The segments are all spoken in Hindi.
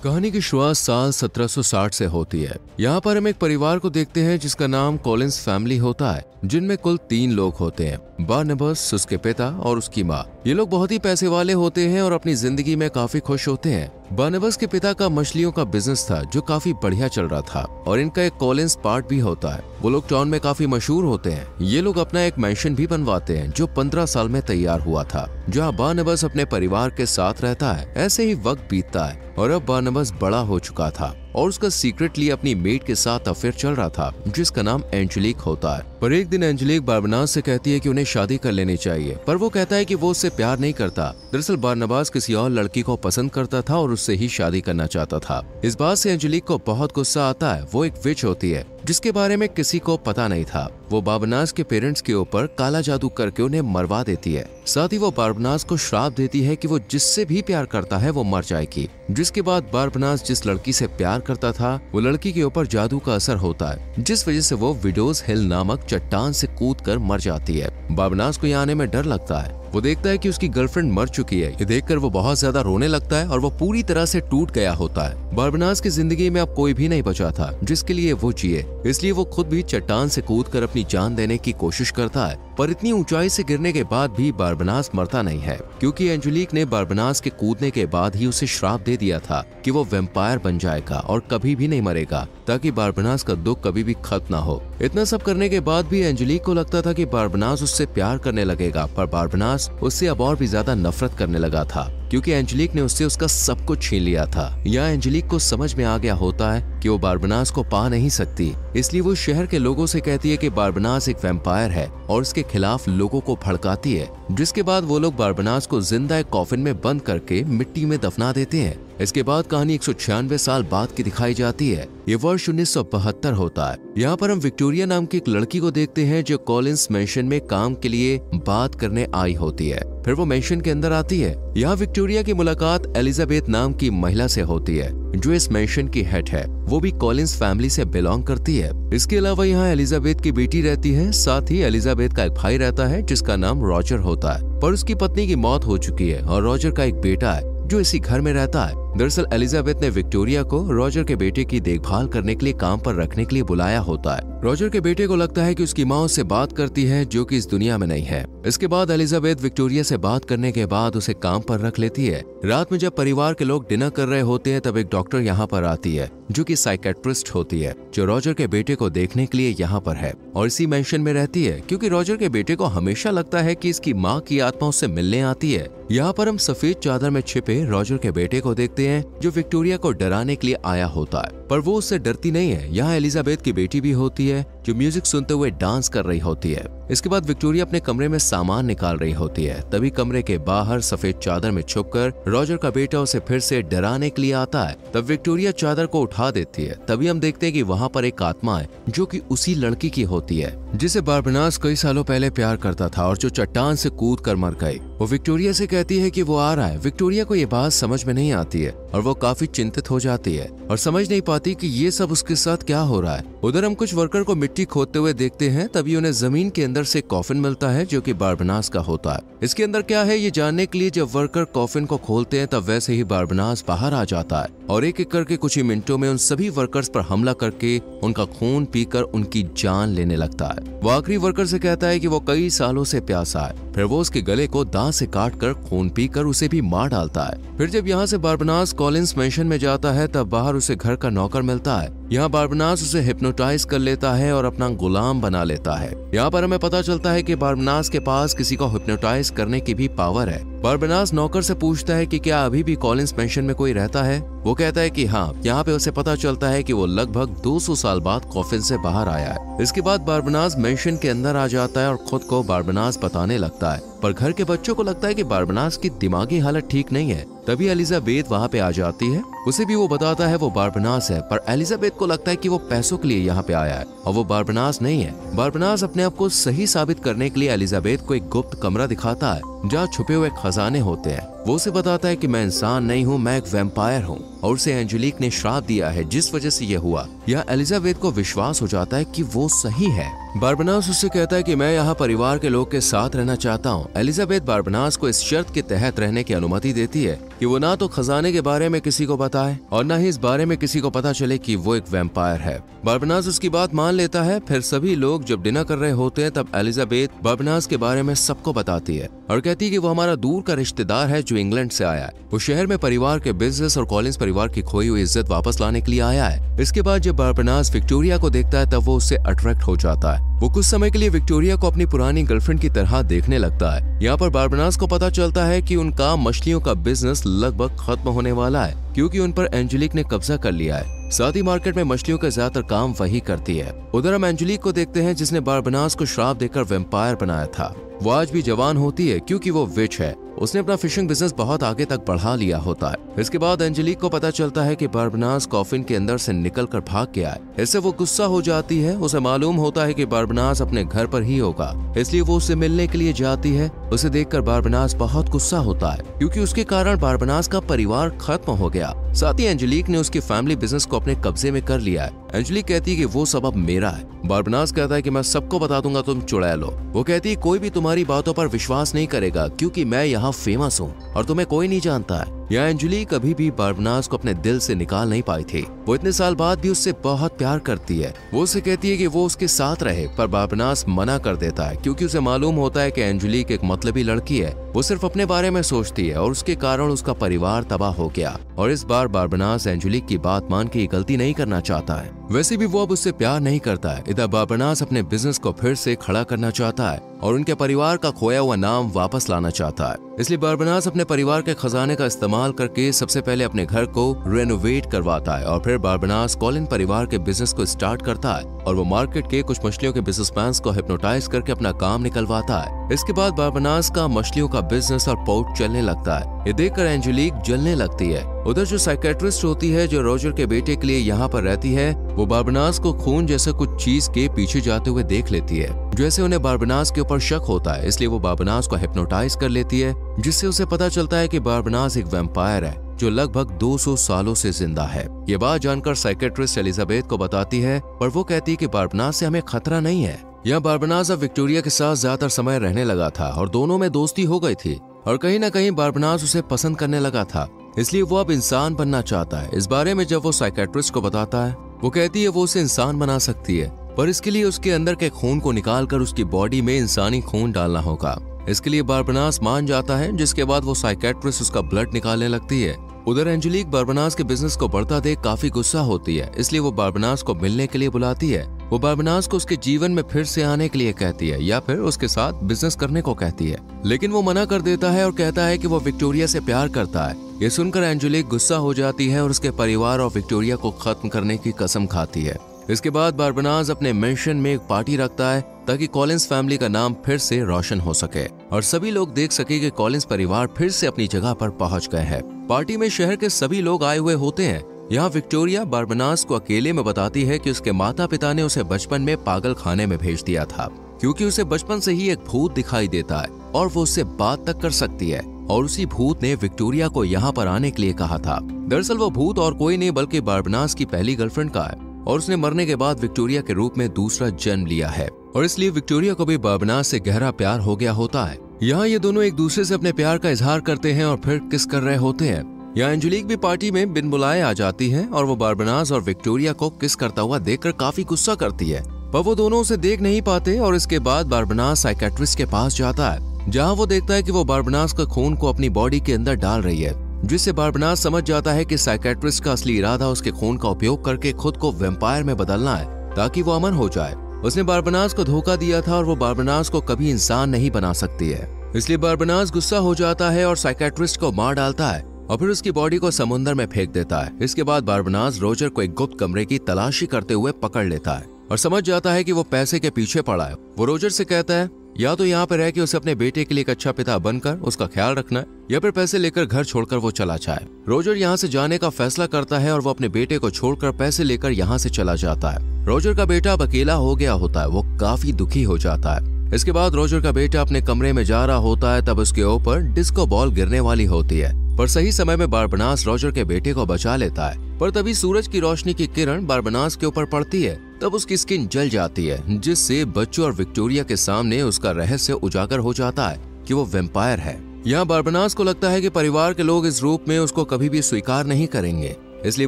कहानी की शुरुआत साल 1760 से होती है। यहाँ पर हम एक परिवार को देखते हैं जिसका नाम कॉलिंस फैमिली होता है, जिनमें कुल 3 लोग होते हैं, बारनबास, उसके पिता और उसकी माँ। ये लोग बहुत ही पैसे वाले होते हैं और अपनी जिंदगी में काफी खुश होते हैं। बारनबास के पिता का मछलियों का बिजनेस था जो काफी बढ़िया चल रहा था और इनका एक कॉलिंस पार्ट भी होता है। वो लोग टाउन में काफी मशहूर होते हैं। ये लोग अपना एक मैंशन भी बनवाते हैं जो 15 साल में तैयार हुआ था, जहाँ बारनबास अपने परिवार के साथ रहता है। ऐसे ही वक्त बीतता है और अब बारनबास बड़ा हो चुका था और उसका सीक्रेटली अपनी मेट के साथ अफेयर चल रहा था जिसका नाम एंजेलिक होता है। पर एक दिन एंजेलिक बारनबास से कहती है कि उन्हें शादी कर लेनी चाहिए, पर वो कहता है कि वो उससे प्यार नहीं करता। दरअसल बारनबास किसी और लड़की को पसंद करता था और उससे ही शादी करना चाहता था। इस बात से एंजेलिक को बहुत गुस्सा आता है। वो एक विच होती है जिसके बारे में किसी को पता नहीं था। वो बारनबास के पेरेंट्स के ऊपर काला जादू करके उन्हें मरवा देती है। साथ ही वो बारनबास को श्राप देती है कि वो जिससे भी प्यार करता है वो मर जाएगी। जिसके बाद बारनबास जिस लड़की से प्यार करता था वो लड़की के ऊपर जादू का असर होता है, जिस वजह से वो विडोज हिल नामक चट्टान से कूदकर मर जाती है। बारनबास को यहाँ आने में डर लगता है। वो देखता है कि उसकी गर्लफ्रेंड मर चुकी है। ये देखकर वो बहुत ज्यादा रोने लगता है और वो पूरी तरह से टूट गया होता है। बारनबास की जिंदगी में अब कोई भी नहीं बचा था जिसके लिए वो जिए, इसलिए वो खुद भी चट्टान से कूदकर अपनी जान देने की कोशिश करता है। पर इतनी ऊंचाई से गिरने के बाद भी बारनबास मरता नहीं है, क्योंकि एंजेलिक ने बारनबास के कूदने के बाद ही उसे श्राप दे दिया था कि वो वैम्पायर बन जाएगा और कभी भी नहीं मरेगा, ताकि बारनबास का दुख कभी भी खत्म ना हो। इतना सब करने के बाद भी एंजेलिक को लगता था कि बारनबास उससे प्यार करने लगेगा, पर बारनबास उससे अब और भी ज्यादा नफरत करने लगा था, क्योंकि एंजेलिक ने उससे उसका सब कुछ छीन लिया था। यहाँ एंजेलिक को समझ में आ गया होता है कि वो बारनबास को पा नहीं सकती, इसलिए वो शहर के लोगों से कहती है कि बारनबास एक वैम्पायर है और उसके खिलाफ लोगों को भड़काती है। जिसके बाद वो लोग बारनबास को जिंदा एक कॉफिन में बंद करके मिट्टी में दफना देते हैं। इसके बाद कहानी 196 साल बाद की दिखाई जाती है। ये वर्ष 1972 होता है। यहाँ पर हम विक्टोरिया नाम की एक लड़की को देखते हैं जो कॉलिंस मैंशन में काम के लिए बात करने आई होती है। फिर वो मैंशन के अंदर आती है। यहाँ विक्टोरिया की मुलाकात एलिजाबेथ नाम की महिला से होती है जो इस मैंशन की हेड है। वो भी कॉलिंस फैमिली से बिलोंग करती है। इसके अलावा यहाँ एलिजाबेथ की बेटी रहती है। साथ ही एलिजाबेथ का एक भाई रहता है जिसका नाम रॉजर होता है, पर उसकी पत्नी की मौत हो चुकी है और रॉजर का एक बेटा है जो इसी घर में रहता है। दरअसल एलिजाबेथ ने विक्टोरिया को रॉजर के बेटे की देखभाल करने के लिए काम पर रखने के लिए बुलाया होता है। रॉजर के बेटे को लगता है कि उसकी माँ उससे बात करती है जो कि इस दुनिया में नहीं है। इसके बाद एलिजाबेथ विक्टोरिया से बात करने के बाद उसे काम पर रख लेती है। रात में जब परिवार के लोग डिनर कर रहे होते हैं तब एक डॉक्टर यहाँ पर आती है जो कि साइकेट्रिस्ट होती है, जो रॉजर के बेटे को देखने के लिए यहाँ पर है और इसी मैंशन में रहती है, क्योंकि रॉजर के बेटे को हमेशा लगता है कि इसकी माँ की आत्मा उससे मिलने आती है। यहाँ पर हम सफेद चादर में छिपे रॉजर के बेटे को देखते हैं जो विक्टोरिया को डराने के लिए आया होता है, पर वो उससे डरती नहीं है। यहाँ एलिजाबेथ की बेटी भी होती है जो म्यूजिक सुनते हुए डांस कर रही होती है। इसके बाद विक्टोरिया अपने कमरे में सामान निकाल रही होती है। तभी कमरे के बाहर सफेद चादर में छुपकर रॉजर का बेटा उसे फिर से डराने के लिए आता है। तब विक्टोरिया चादर को उठा देती है। तभी हम देखते हैं कि वहाँ पर एक आत्मा है जो कि उसी लड़की की होती है जिसे बारनबास कई सालों पहले प्यार करता था और जो चट्टान से कूद कर मर गई। वो विक्टोरिया से कहती है कि वो आ रहा है। विक्टोरिया को ये बात समझ में नहीं आती है और वो काफी चिंतित हो जाती है और समझ नहीं पाती कि ये सब उसके साथ क्या हो रहा है। उधर हम कुछ वर्कर को मिट्टी खोदते हुए देखते हैं। तभी उन्हें जमीन के अंदर से कॉफिन मिलता है जो कि बारनबास का होता है। इसके अंदर क्या है ये जानने के लिए जब वर्कर कॉफिन को खोलते हैं तब वैसे ही बारनबास बाहर आ जाता है और एक एक करके कुछ ही मिनटों में उन सभी वर्कर्स पर हमला करके उनका खून पीकर उनकी जान लेने लगता है। वो आखिरी वर्कर से कहता है कि वो कई सालों से प्यासा है। फिर वो उसके गले को दांत से काटकर खून पीकर उसे भी मार डालता है। फिर जब यहाँ से बारनबास कॉलिंस मैंशन में जाता है तब बाहर उसे घर का नौकर मिलता है। यहाँ बारनबास उसे हिप्नोटाइज कर लेता है और अपना गुलाम बना लेता है। यहाँ पर हमें पता चलता है कि बारनबास के पास किसी को हिप्नोटाइज करने की भी पावर है। बारनबास नौकर से पूछता है कि क्या अभी भी कॉलिंस मैंशन में कोई रहता है। वो कहता है कि हाँ। यहाँ पे उसे पता चलता है कि वो लगभग 200 साल बाद कॉफिन से बाहर आया है। इसके बाद बारनबास मैंशन के अंदर आ जाता है और खुद को बारनबास बताने लगता है, पर घर के बच्चों को लगता है कि बारनबास की दिमागी हालत ठीक नहीं है। तभी एलिजाबेथ वहाँ पे आ जाती है। उसे भी वो बताता है वो बारनबास है, पर एलिजाबेथ को लगता है कि वो पैसों के लिए यहाँ पे आया है और वो बारनबास नहीं है। बारनबास अपने आप को सही साबित करने के लिए एलिजाबेथ को एक गुप्त कमरा दिखाता है जहाँ छुपे हुए खजाने होते हैं। वो उसे बताता है कि मैं इंसान नहीं हूँ, मैं एक वैम्पायर हूँ और उसे एंजेलिक ने श्राप दिया है जिस वजह से यह हुआ। यह एलिजाबेथ को विश्वास हो जाता है कि वो सही है। बारबनास उससे कहता है कि मैं यहाँ परिवार के लोग के साथ रहना चाहता हूँ। एलिजाबेथ बारबनास को इस शर्त के तहत रहने की अनुमति देती है कि वो ना तो खजाने के बारे में किसी को बताए और न ही इस बारे में किसी को पता चले कि वो एक वैम्पायर है। बारबनास उसकी बात मान लेता है। फिर सभी लोग जब डिनर कर रहे होते हैं तब एलिजाबेथ बारबनास के बारे में सबको बताती है और कहती है कि वो हमारा दूर का रिश्तेदार है जो इंग्लैंड से आया है। वो शहर में परिवार के बिजनेस और कॉलिंस परिवार की खोई हुई इज्जत वापस लाने के लिए आया है। इसके बाद जब बारबनास विक्टोरिया को देखता है तब वो उससे अट्रैक्ट हो जाता है। वो कुछ समय के लिए विक्टोरिया को अपनी पुरानी गर्लफ्रेंड की तरह देखने लगता है। यहाँ पर बारबनास को पता चलता है कि उनका मछलियों का बिजनेस लगभग खत्म होने वाला है क्योंकि उन पर एंजेलिक ने कब्जा कर लिया है। साथ ही मार्केट में मछलियों का ज्यादातर काम वही करती है। उधर हम एंजेलिक को देखते हैं जिसने बारबनास को श्राप देकर वैम्पायर बनाया था। वो आज भी जवान होती है क्योंकि वो विच है। उसने अपना फिशिंग बिजनेस बहुत आगे तक बढ़ा लिया होता है। इसके बाद एंजेलिक को पता चलता है कि बारबनास कॉफिन के अंदर से निकल कर भाग गया है। इससे वो गुस्सा हो जाती है। उसे मालूम होता है कि बारबनास अपने घर पर ही होगा, इसलिए वो उससे मिलने के लिए जाती है। उसे देखकर बारबनास बहुत गुस्सा होता है क्योंकि उसके कारण बारबनास का परिवार खत्म हो गया। साथ ही एंजेलिक ने उसकी फैमिली बिजनेस को अपने कब्जे में कर लिया है। एंजेलिक कहती है कि वो सब अब मेरा है। बारबनास कहता है कि मैं सबको बता दूंगा, तुम चुड़ैल लो। वो कहती है कोई भी तुम्हारी बातों पर विश्वास नहीं करेगा क्योंकि मैं यहाँ फेमस हूँ और तुम्हें कोई नहीं जानता है। यहाँ एंजेलिक कभी भी बारबनास को अपने दिल से निकाल नहीं पाई थी। वो इतने साल बाद भी उससे बहुत प्यार करती है। वो उससे कहती है कि वो उसके साथ रहे, पर बारबनास मना कर देता है क्योंकि उसे मालूम होता है कि एंजेलिक एक मतलबी लड़की है। वो सिर्फ अपने बारे में सोचती है और उसके कारण उसका परिवार तबाह हो गया। और इस बार बारबनास एंजेलिक की बात मान के गलती नहीं करना चाहता है। वैसे भी वो अब उससे प्यार नहीं करता है। इधर बारबनास अपने बिजनेस को फिर से खड़ा करना चाहता है और उनके परिवार का खोया हुआ नाम वापस लाना चाहता है। इसलिए बारबनास अपने परिवार के खजाने का इस्तेमाल करके सबसे पहले अपने घर को रेनोवेट करवाता है और फिर बारबनास कॉलिन परिवार के बिजनेस को स्टार्ट करता है और वो मार्केट के कुछ मछलियों के बिजनेसमैन को हिप्नोटाइज करके अपना काम निकलवाता है। इसके बाद बारबनास का मछलियों का बिजनेस और पोर्ट चलने लगता है। ये देखकर एंजेलिक जलने लगती है। उधर जो साइकेट्रिस्ट होती है जो रोजर के बेटे के लिए यहाँ पर रहती है, वो बारबनास को खून जैसे कुछ चीज के पीछे जाते हुए देख लेती है। जैसे उन्हें बारबनास के ऊपर शक होता है, इसलिए वो बारबनास को हिप्नोटाइज कर लेती है, जिससे उसे पता चलता है कि बारबनास एक वैम्पायर है जो लगभग 200 सालों से जिंदा है। ये बात जानकर साइकेट्रिस्ट एलिजाबेथ को बताती है, पर वो कहती है कि बारबनास से हमें खतरा नहीं है। यहाँ बारबनास अब विक्टोरिया के साथ ज्यादातर समय रहने लगा था और दोनों में दोस्ती हो गई थी और कहीं न कहीं बारबनास उसे पसंद करने लगा था, इसलिए वो अब इंसान बनना चाहता है। इस बारे में जब वो साइकेट्रिस्ट को बताता है, वो कहती है वो उसे इंसान बना सकती है, पर इसके लिए उसके अंदर के खून को निकालकर उसकी बॉडी में इंसानी खून डालना होगा। इसके लिए बारबनास मान जाता है, जिसके बाद वो साइकेट्रिस्ट उसका ब्लड निकालने लगती है। उधर एंजेलिक बारबनास के बिजनेस को बढ़ता देख काफी गुस्सा होती है, इसलिए वो बारबनास को मिलने के लिए बुलाती है। वो बारबनास को उसके जीवन में फिर से आने के लिए कहती है या फिर उसके साथ बिजनेस करने को कहती है, लेकिन वो मना कर देता है और कहता है कि वो विक्टोरिया से प्यार करता है। ये सुनकर एंजेलिक गुस्सा हो जाती है और उसके परिवार और विक्टोरिया को खत्म करने की कसम खाती है। इसके बाद बारबनास अपने मेंशन में एक पार्टी रखता है ताकि कॉलिंस फैमिली का नाम फिर से रोशन हो सके और सभी लोग देख सके कि कॉलिंस परिवार फिर से अपनी जगह पर पहुंच गए हैं। पार्टी में शहर के सभी लोग आए हुए होते हैं। यहाँ विक्टोरिया बारबनास को अकेले में बताती है कि उसके माता पिता ने उसे बचपन में पागल खाने में भेज दिया था क्योंकि उसे बचपन से ही एक भूत दिखाई देता है और वो उससे बात तक कर सकती है, और उसी भूत ने विक्टोरिया को यहाँ पर आने के लिए कहा था। दरअसल वो भूत और कोई नहीं बल्कि बारबनास की पहली गर्लफ्रेंड का है और उसने मरने के बाद विक्टोरिया के रूप में दूसरा जन्म लिया है और इसलिए विक्टोरिया को भी बारबनास से गहरा प्यार हो गया होता है। यहाँ ये दोनों एक दूसरे से अपने प्यार का इजहार करते हैं और फिर किस कर रहे होते हैं। यहाँ एंजेलिक भी पार्टी में बिन बुलाए आ जाती है और वो बारबनास और विक्टोरिया को किस करता हुआ देखकर काफी गुस्सा करती है, पर वो दोनों उसे देख नहीं पाते और इसके बाद बारबनास साइकेट्रिस्ट के पास जाता है, जहाँ वो देखता है कि वो बारबनास का खून को अपनी बॉडी के अंदर डाल रही है, जिससे बारबनास समझ जाता है कि साइकेट्रिस्ट का असली इरादा उसके खून का उपयोग करके खुद को वैम्पायर में बदलना है ताकि वो अमर हो जाए। उसने बारबनास को धोखा दिया था और वो बारबनास को कभी इंसान नहीं बना सकती है, इसलिए बारबनास गुस्सा हो जाता है और साइकेट्रिस्ट को मार डालता है और फिर उसकी बॉडी को समुद्र में फेंक देता है। इसके बाद बारबनास रोजर को एक गुप्त कमरे की तलाशी करते हुए पकड़ लेता है और समझ जाता है कि वो पैसे के पीछे पड़ा है। वो रोजर से कहता है या तो यहाँ पे रह के उसे अपने बेटे के लिए एक अच्छा पिता बनकर उसका ख्याल रखना है या फिर पैसे लेकर घर छोड़कर वो चला जाए। रोजर यहाँ से जाने का फैसला करता है और वो अपने बेटे को छोड़कर पैसे लेकर यहाँ से चला जाता है। रोजर का बेटा अब अकेला हो गया होता है, वो काफी दुखी हो जाता है। इसके बाद रोजर का बेटा अपने कमरे में जा रहा होता है, तब उसके ऊपर डिस्को बॉल गिरने वाली होती है, पर सही समय में बारबनास रोजर के बेटे को बचा लेता है। पर तभी सूरज की रोशनी की किरण बारबनास के ऊपर पड़ती है, तब तब उसकी स्किन जल जाती है, जिससे बच्चों और विक्टोरिया के सामने उसका रहस्य उजागर हो जाता है कि वो वैम्पायर है। यहाँ बारबनास को लगता है कि परिवार के लोग इस रूप में उसको कभी भी स्वीकार नहीं करेंगे, इसलिए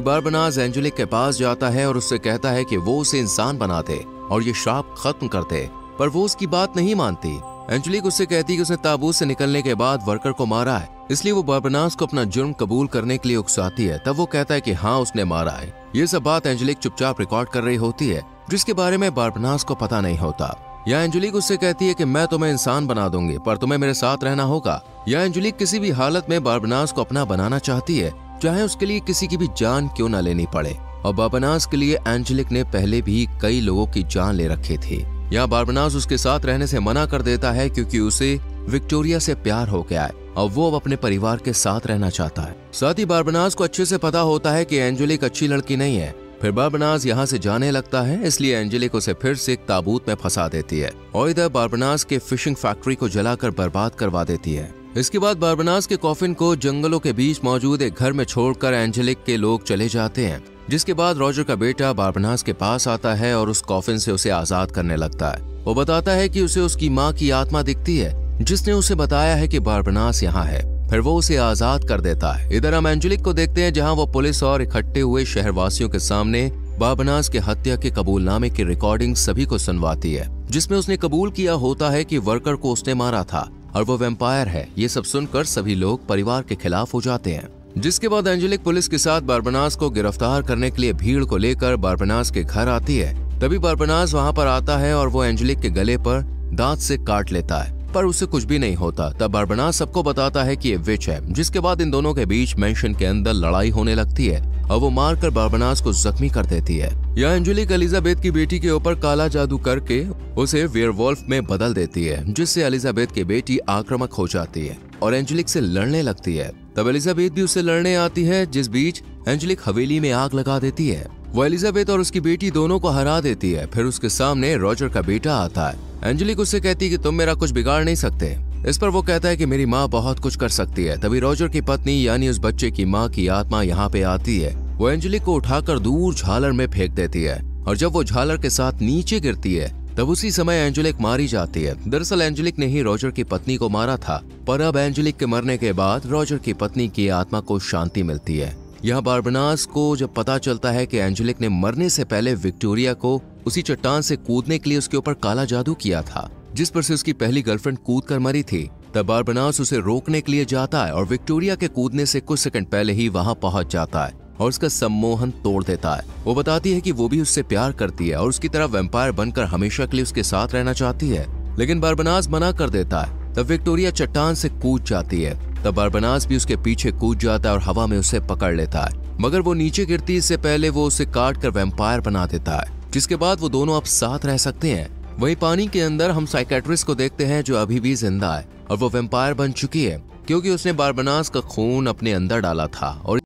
बारबनास एंजेलिक के पास जाता है और उससे कहता है कि वो उसे इंसान बना दे और ये श्राप खत्म कर दे, पर वो उसकी बात नहीं मानती। एंजेलिक उससे कहती कि उसने ताबूत से निकलने के बाद वर्कर को मारा है, इसलिए वो बारबनास को अपना जुर्म कबूल करने के लिए उकसाती है। तब वो कहता है कि हाँ उसने मारा है। ये सब बात एंजेलिक चुपचाप रिकॉर्ड कर रही होती है, जिसके बारे में बारबनास को पता नहीं होता। या एंजेलिक उससे कहती है कि मैं तुम्हें इंसान बना दूंगी, पर तुम्हें मेरे साथ रहना होगा। या एंजेलिक किसी भी हालत में बारबनास को अपना बनाना चाहती है, चाहे उसके लिए किसी की भी जान क्यों न लेनी पड़े। और बारबनास के लिए एंजेलिक ने पहले भी कई लोगों की जान ले रखी थी। यहाँ बारबनास उसके साथ रहने से मना कर देता है क्योंकि उसे विक्टोरिया से प्यार हो गया है और वो अब अपने परिवार के साथ रहना चाहता है। साथ ही बारबनास को अच्छे से पता होता है कि एंजेलिक अच्छी लड़की नहीं है। फिर बारबनास यहाँ से जाने लगता है, इसलिए एंजेलिक उसे फिर से एक ताबूत में फंसा देती है और इधर बारबनास के फिशिंग फैक्ट्री को जलाकर बर्बाद करवा देती है। इसके बाद बारबनास के कॉफिन को जंगलों के बीच मौजूद एक घर में छोड़कर एंजेलिक के लोग चले जाते हैं, जिसके बाद रॉजर का बेटा बारबनास के पास आता है और उस कॉफिन से उसे आजाद करने लगता है। वो बताता है कि उसे उसकी माँ की आत्मा दिखती है, जिसने उसे बताया है कि बारबनास यहाँ है। फिर वो उसे आजाद कर देता है। इधर हम एंजेलिक को देखते हैं, जहाँ वो पुलिस और इकट्ठे हुए शहरवासियों के सामने बारबनास के हत्या के कबूलनामे की रिकॉर्डिंग सभी को सुनवाती है, जिसमें उसने कबूल किया होता है कि वर्कर को उसने मारा था और वो वैम्पायर है। ये सब सुनकर सभी लोग परिवार के खिलाफ हो जाते हैं, जिसके बाद एंजेलिक पुलिस के साथ बारबनास को गिरफ्तार करने के लिए भीड़ को लेकर बारबनास के घर आती है। तभी बारबनास वहाँ पर आता है और वो एंजेलिक के गले पर दांत से काट लेता है, पर उसे कुछ भी नहीं होता। तब बारबनास सबको बताता है कि ये विच है, जिसके बाद इन दोनों के बीच मेंशन के अंदर लड़ाई होने लगती है और वो मारकर बारबनास को जख्मी कर देती है। यह एंजेलिक एलिजाबेथ की बेटी के ऊपर काला जादू करके उसे वेयरवॉल्फ में बदल देती है, जिससे एलिजाबेथ की बेटी आक्रामक हो जाती है और एंजेलिक से लड़ने लगती है। तब एलिजाबेथ भी उससे लड़ने आती है, जिस बीच एंजेलिक हवेली में आग लगा देती है। वो एलिजाबेथ और उसकी बेटी दोनों को हरा देती है। फिर उसके सामने रॉजर का बेटा आता है। एंजेलिक उससे कहती है कि तुम मेरा कुछ बिगाड़ नहीं सकते। इस पर वो कहता है कि मेरी माँ बहुत कुछ कर सकती है। तभी रॉजर की पत्नी यानी उस बच्चे की माँ की आत्मा यहाँ पे आती है। वो एंजेलिक को उठाकर दूर झालर में फेंक देती है और जब वो झालर के साथ नीचे गिरती है तब उसी समय एंजेलिक मारी जाती है। दरअसल एंजेलिक ने ही रॉजर की पत्नी को मारा था, पर अब एंजेलिक के मरने के बाद रॉजर की पत्नी की आत्मा को शांति मिलती है। यहाँ बारबनास को जब पता चलता है कि एंजेलिक ने मरने से पहले विक्टोरिया को उसी चट्टान से कूदने के लिए उसके ऊपर काला जादू किया था, जिस पर से उसकी पहली गर्लफ्रेंड कूद कर मरी थी, तब बारबनास उसे रोकने के लिए जाता है और विक्टोरिया के कूदने से कुछ सेकंड पहले ही वहां पहुंच जाता है और उसका सम्मोहन तोड़ देता है। वो बताती है कि वो भी उससे प्यार करती है और उसकी तरह वैम्पायर बनकर हमेशा के लिए उसके साथ रहना चाहती है, लेकिन बारबनास मना कर देता है। तब विक्टोरिया चट्टान से कूद जाती है। तब बारबनास भी उसके पीछे कूद जाता है और हवा में उसे पकड़ लेता है, मगर वो नीचे गिरती इससे पहले वो उसे काट कर वैम्पायर बना देता है, जिसके बाद वो दोनों अब साथ रह सकते हैं। वहीं पानी के अंदर हम साइकेट्रिस्ट को देखते हैं जो अभी भी जिंदा है और वो वैम्पायर बन चुकी है क्योंकि उसने बारबनास का खून अपने अंदर डाला था और